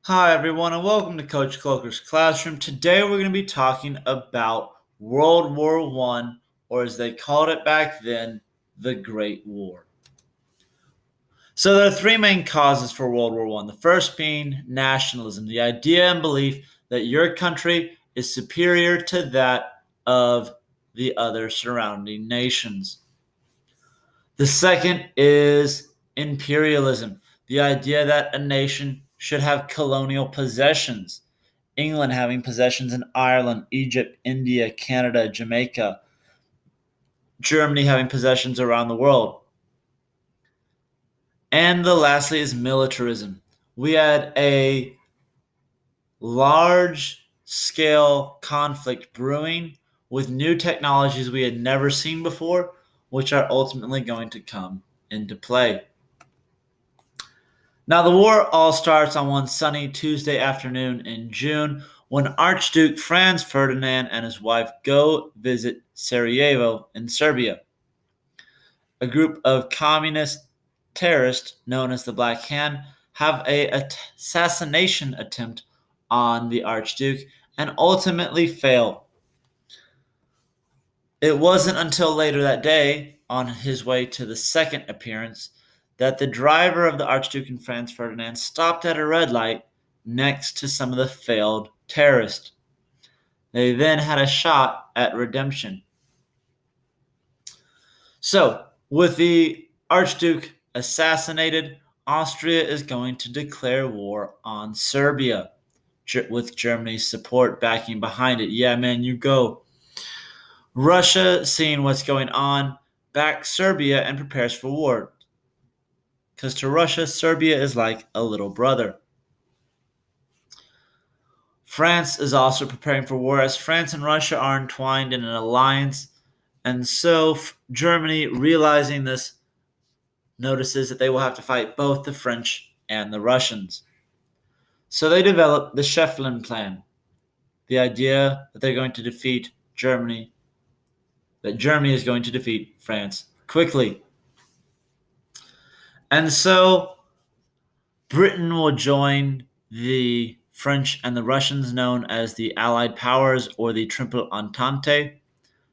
Hi, everyone, and welcome to Coach Cloaker's Classroom. Today, we're going to be talking about World War One, or as they called it back then, the Great War. So, there are three main causes for World War One. The first being nationalism, the idea and belief that your country is superior to that of the other surrounding nations. The second is imperialism, the idea that a nation should have colonial possessions. England having possessions in Ireland, Egypt, India, Canada, Jamaica, Germany having possessions around the world. And the lastly is militarism. We had a large scale conflict brewing with new technologies we had never seen before, which are ultimately going to come into play. Now, the war all starts on one sunny Tuesday afternoon in June when Archduke Franz Ferdinand and his wife go visit Sarajevo in Serbia. A group of communist terrorists known as the Black Hand have an assassination attempt on the Archduke and ultimately fail. It wasn't until later that day, on his way to the second appearance, that the driver of the Archduke and Franz Ferdinand stopped at a red light next to some of the failed terrorists. They then had a shot at redemption. So, with the Archduke assassinated, Austria is going to declare war on Serbia with Germany's support backing behind it. Yeah, man, you go. Russia, seeing what's going on, backs Serbia and prepares for war. Because to Russia, Serbia is like a little brother. France is also preparing for war as France and Russia are entwined in an alliance. And so Germany, realizing this, notices that they will have to fight both the French and the Russians. So they develop the Schefflin Plan, the idea that they're going to defeat Germany, that Germany is going to defeat France quickly. And so Britain will join the French and the Russians, known as the Allied Powers or the Triple Entente,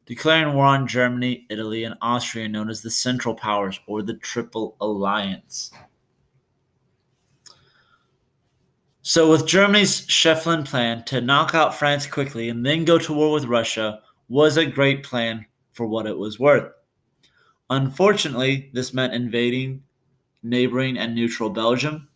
declaring war on Germany, Italy, and Austria, known as the Central Powers or the Triple Alliance. So, with Germany's Schefflin plan to knock out France quickly and then go to war with Russia was a great plan for what it was worth. Unfortunately, this meant invading neighboring and neutral Belgium.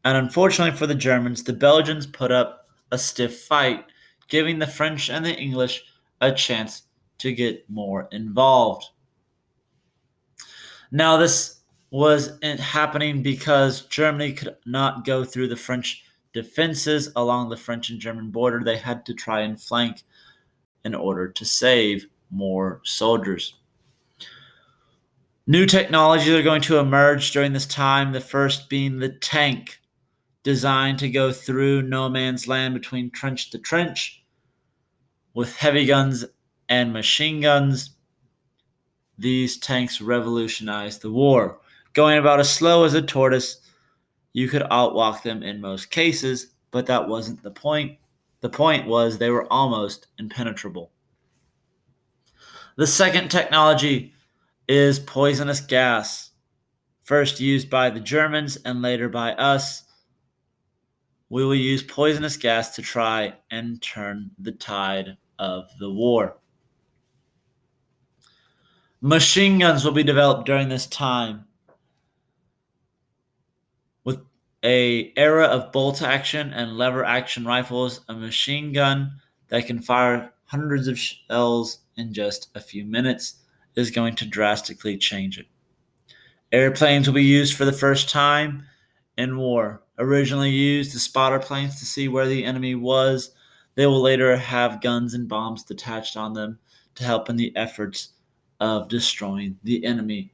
And unfortunately for the Germans, the Belgians put up a stiff fight, giving the French and the English a chance to get more involved. Now, this was happening because Germany could not go through the French defenses along the French and German border. They had to try and flank in order to save more soldiers. New technologies are going to emerge during this time, the first being the tank, designed to go through no man's land between trench to trench with heavy guns and machine guns. These tanks revolutionized the war. Going about as slow as a tortoise, you could outwalk them in most cases, but that wasn't the point. The point was they were almost impenetrable. The second technology is poisonous gas, first used by the Germans and later by us. We will use poisonous gas to try and turn the tide of the war. Machine guns will be developed during this time. With an era of bolt action and lever action rifles, a machine gun that can fire hundreds of shells in just a few minutes is going to drastically change it. Airplanes will be used for the first time in war. Originally used as spotter planes to see where the enemy was, they will later have guns and bombs detached on them to help in the efforts of destroying the enemy.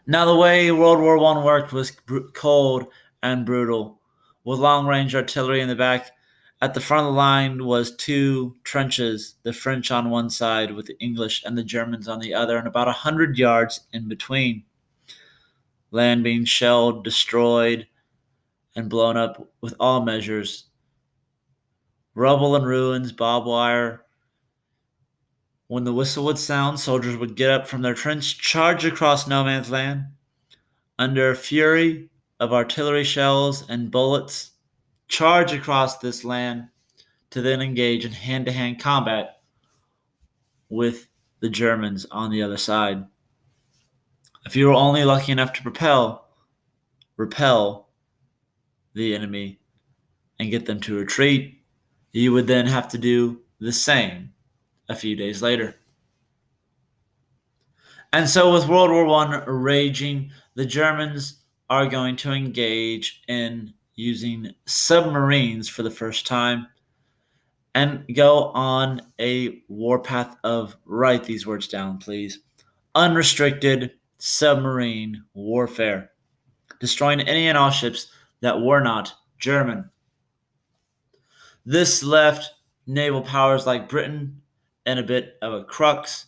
Now, the way World War I worked was cold and brutal, with long-range artillery in the back. At the front of the line was two trenches, the French on one side with the English and the Germans on the other, and about 100 yards in between. Land being shelled, destroyed, and blown up with all measures. Rubble and ruins, barbed wire. When the whistle would sound, soldiers would get up from their trench, charge across no man's land, under a fury of artillery shells and bullets, charge across this land to then engage in hand-to-hand combat with the Germans on the other side. If you were only lucky enough to repel the enemy and get them to retreat, you would then have to do the same a few days later. And so with World War I raging, the Germans are going to engage in using submarines for the first time and go on a warpath of, write these words down, please, unrestricted submarine warfare, destroying any and all ships that were not German. This left naval powers like Britain in a bit of a crux,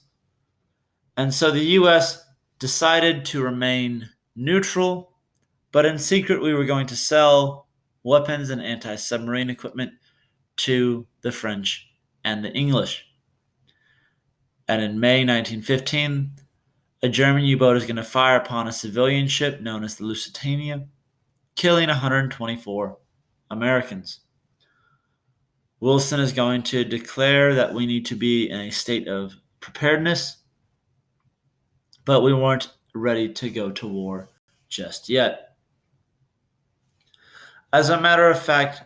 and so the U.S. decided to remain neutral, but in secret we were going to sell weapons and anti-submarine equipment to the French and the English. And in May 1915, a German U-boat is going to fire upon a civilian ship known as the Lusitania, killing 124 Americans. Wilson is going to declare that we need to be in a state of preparedness, but we weren't ready to go to war just yet. As a matter of fact,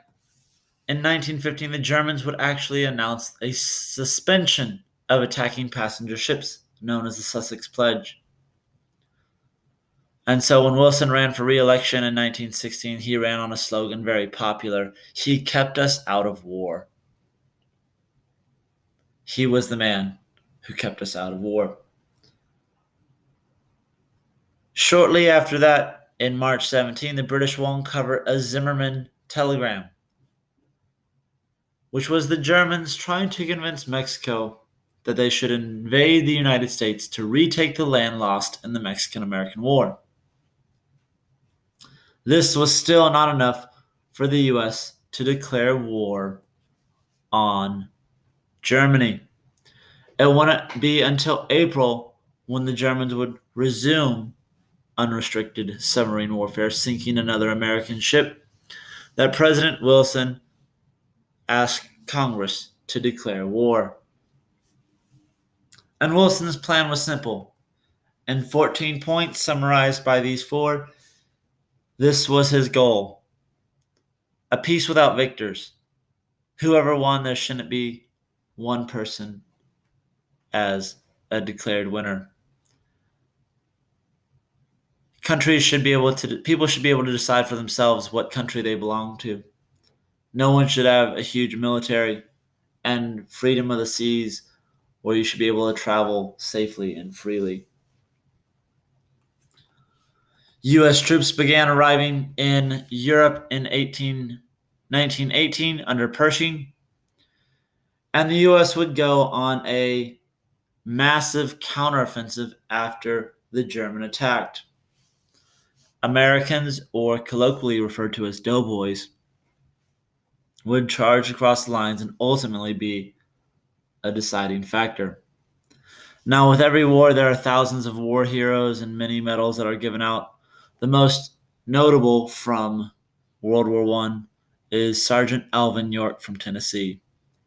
in 1915, the Germans would actually announce a suspension of attacking passenger ships, known as the Sussex Pledge. And so when Wilson ran for re-election in 1916, he ran on a slogan very popular: "He kept us out of war." He was the man who kept us out of war. Shortly after that, in March 17, the British will uncover a Zimmermann telegram, which was the Germans trying to convince Mexico that they should invade the United States to retake the land lost in the Mexican-American War. This was still not enough for the U.S. to declare war on Germany. It wouldn't be until April when the Germans would resume unrestricted submarine warfare, sinking another American ship, that President Wilson asked Congress to declare war. And Wilson's plan was simple. In 14 points summarized by these four, this was his goal: a peace without victors. Whoever won, there shouldn't be one person as a declared winner. People should be able to decide for themselves what country they belong to. No one should have a huge military and freedom of the seas where you should be able to travel safely and freely. U.S. troops began arriving in Europe in 1918 under Pershing, and the U.S. would go on a massive counteroffensive after the German attacked. Americans, or colloquially referred to as doughboys, would charge across the lines and ultimately be a deciding factor. Now, with every war, there are thousands of war heroes and many medals that are given out. The most notable from World War I is Sergeant Alvin York from Tennessee.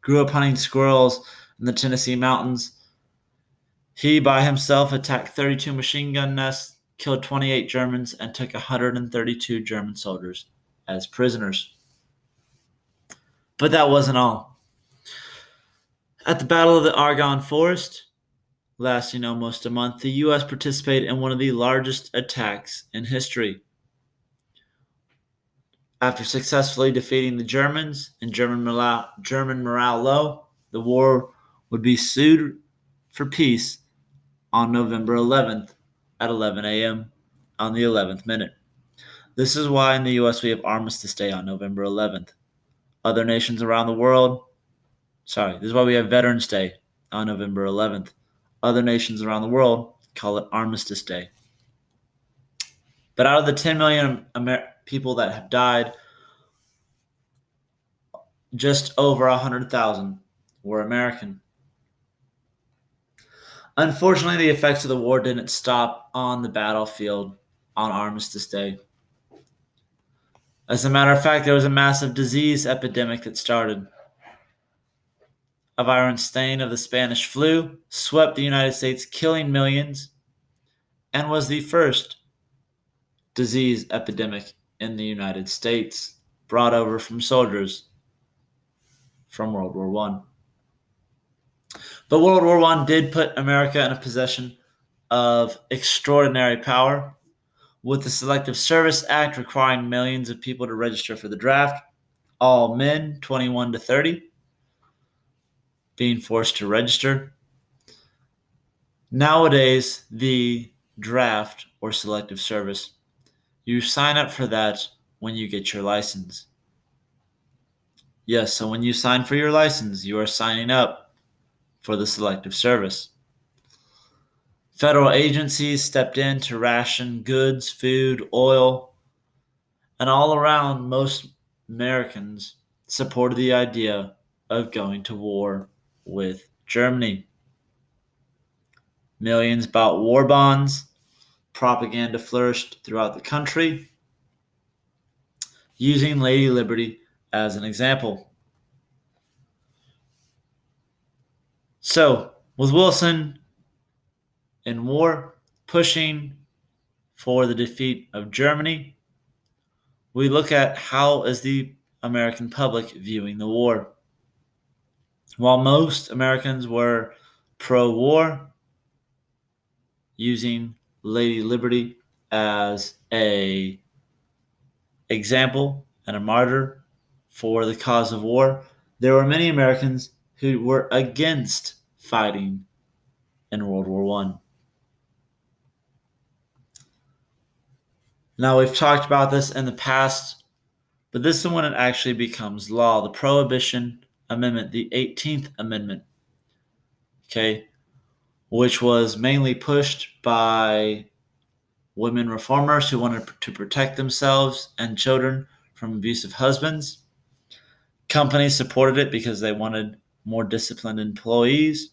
Grew up hunting squirrels in the Tennessee mountains. He, by himself, attacked 32 machine gun nests, killed 28 Germans, and took 132 German soldiers as prisoners. But that wasn't all. At the Battle of the Argonne Forest, lasting almost a month, the U.S. participated in one of the largest attacks in history. After successfully defeating the Germans and German morale low, the war would be sued for peace on November 11th at 11 a.m. on the 11th minute. This is why in the U.S. we have Armistice Day on November 11th. Other nations around the world, this is why we have Veterans Day on November 11th. Other nations around the world call it Armistice Day. But out of the 10 million people that have died, just over 100,000 were American. Unfortunately, the effects of the war didn't stop on the battlefield on Armistice Day. As a matter of fact, there was a massive disease epidemic that started. A virulent strain of the Spanish flu swept the United States, killing millions, and was the first disease epidemic in the United States brought over from soldiers from World War I. But World War I did put America in a position of extraordinary power, with the Selective Service Act requiring millions of people to register for the draft, all men 21 to 30 being forced to register. Nowadays, the draft or selective service, you sign up for that when you get your license. Yes, so when you sign for your license, you are signing up for the selective service. Federal agencies stepped in to ration goods, food, oil, and all around, most Americans supported the idea of going to war with Germany. Millions bought war bonds. Propaganda flourished throughout the country, using Lady Liberty as an example. So, with Wilson in war, pushing for the defeat of Germany, we look at how is the American public viewing the war. While most Americans were pro-war, using Lady Liberty as a example and a martyr for the cause of war, there were many Americans who were against fighting in World War I. Now, we've talked about this in the past, but this is when it actually becomes law. The Prohibition Amendment, the 18th Amendment, okay, which was mainly pushed by women reformers who wanted to protect themselves and children from abusive husbands. Companies supported it because they wanted more disciplined employees.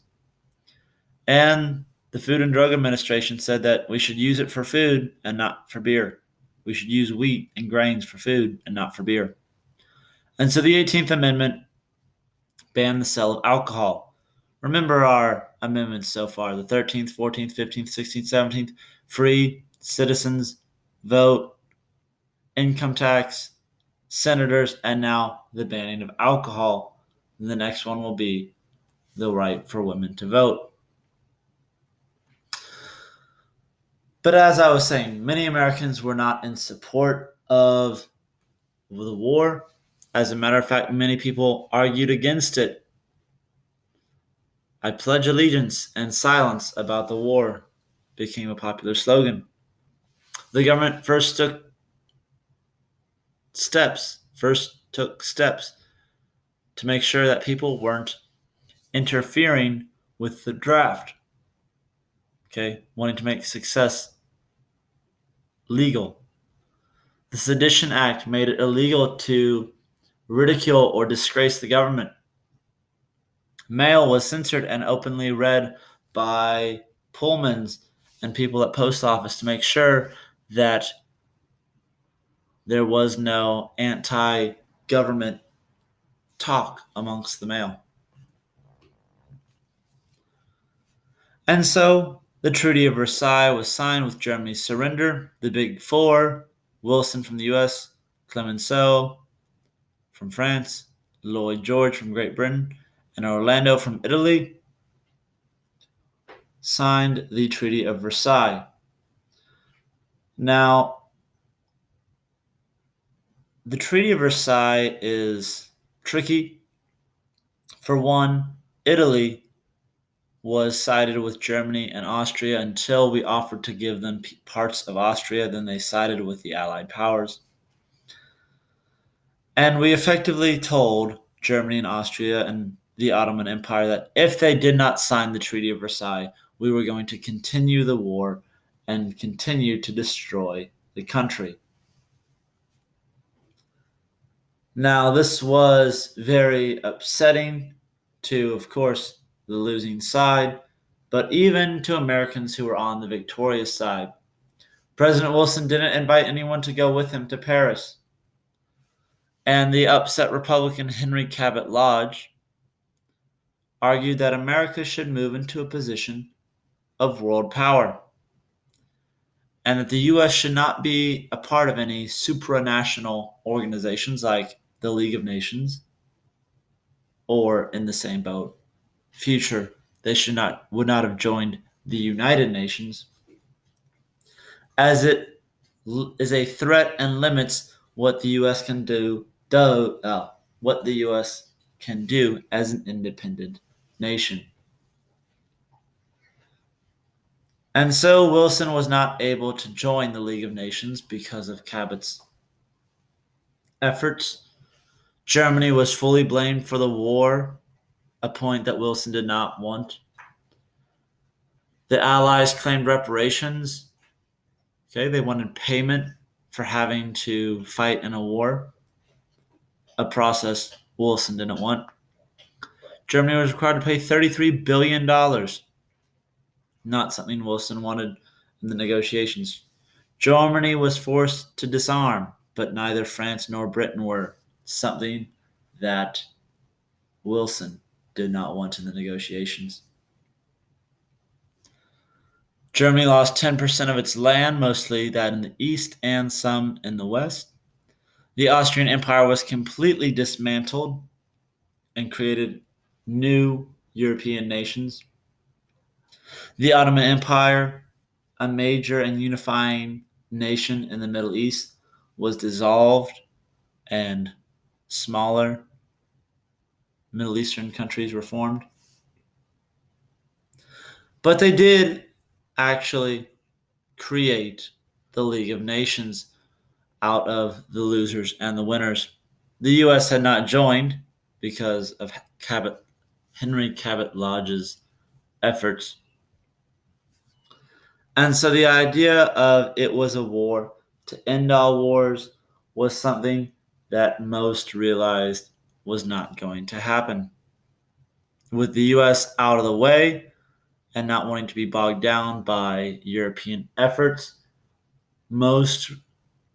And the Food and Drug Administration said that we should use it for food and not for beer. We should use wheat and grains for food and not for beer. And so the 18th Amendment banned the sale of alcohol. Remember our amendments so far, the 13th, 14th, 15th, 16th, 17th, free citizens, vote, income tax, senators, and now the banning of alcohol. And the next one will be the right for women to vote. But as I was saying, many Americans were not in support of the war. As a matter of fact, many people argued against it. I pledge allegiance and silence about the war became a popular slogan. The government first took steps to make sure that people weren't interfering with the draft. Okay, wanting to make success legal. The Sedition Act made it illegal to ridicule or disgrace the government. Mail was censored and openly read by Pullmans and people at post office to make sure that there was no anti-government talk amongst the mail. And so the Treaty of Versailles was signed with Germany's surrender. The Big Four, Wilson from the U.S., Clemenceau from France, Lloyd George from Great Britain, and Orlando from Italy, signed the Treaty of Versailles. Now, the Treaty of Versailles is tricky. For one, Italy was sided with Germany and Austria until we offered to give them parts of Austria. Then they sided with the Allied powers. And we effectively told Germany and Austria and the Ottoman Empire that if they did not sign the Treaty of Versailles, we were going to continue the war and continue to destroy the country. Now, this was very upsetting to, of course, the losing side, but even to Americans who were on the victorious side. President Wilson didn't invite anyone to go with him to Paris. And the upset Republican Henry Cabot Lodge argued that America should move into a position of world power, and that the U.S. should not be a part of any supranational organizations like the League of Nations, or in the same boat, future, they would not have joined the United Nations, as it is a threat and limits what the U.S. can what the U.S. can do as an independent nation. And so Wilson was not able to join the League of Nations because of Cabot's efforts. Germany was fully blamed for the war, a point that Wilson did not want. The Allies claimed reparations. Okay, they wanted payment for having to fight in a war, a process Wilson didn't want. Germany was required to pay $33 billion, not something Wilson wanted in the negotiations. Germany was forced to disarm, but neither France nor Britain were, something that Wilson did not want in the negotiations. Germany lost 10% of its land, mostly that in the east and some in the west. The Austrian Empire was completely dismantled and created new European nations. The Ottoman Empire, a major and unifying nation in the Middle East, was dissolved, and smaller Middle Eastern countries were formed. But they did actually create the League of Nations out of the losers and the winners. The U.S. had not joined because of Henry Cabot Lodge's efforts. And so the idea of it was a war to end all wars was something that most realized was not going to happen. With the U.S. out of the way and not wanting to be bogged down by European efforts, most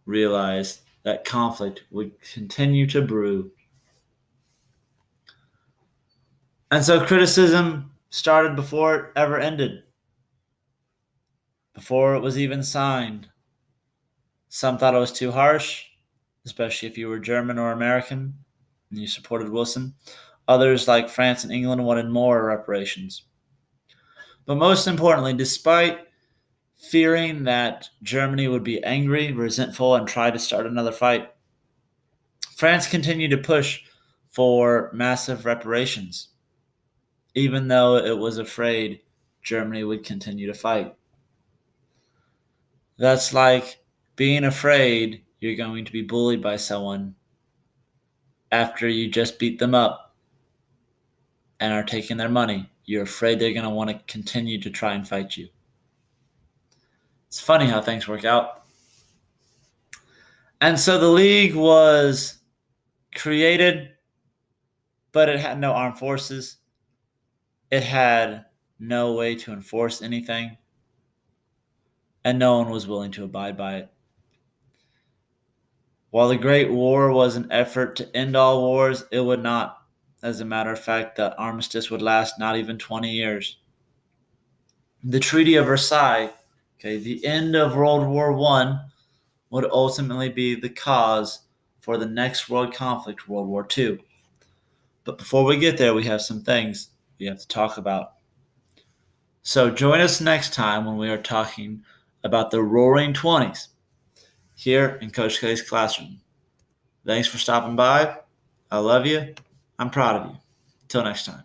realized that conflict would continue to brew. And so criticism started before it ever ended, before it was even signed. Some thought it was too harsh, especially if you were German or American and you supported Wilson. Others, like France and England, wanted more reparations. But most importantly, despite fearing that Germany would be angry, resentful, and try to start another fight, France continued to push for massive reparations, even though it was afraid Germany would continue to fight. That's like being afraid you're going to be bullied by someone after you just beat them up and are taking their money. You're afraid they're going to want to continue to try and fight you. It's funny how things work out. And so the League was created, but it had no armed forces. It had no way to enforce anything, and no one was willing to abide by it. While the Great War was an effort to end all wars, it would not. As a matter of fact, the armistice would last not even 20 years. The Treaty of Versailles, the end of World War I, would ultimately be the cause for the next world conflict, World War II. But before we get there, we have some things we have to talk about. So join us next time when we are talking about the Roaring Twenties here in Coach K's classroom. Thanks for stopping by. I love you. I'm proud of you. Till next time.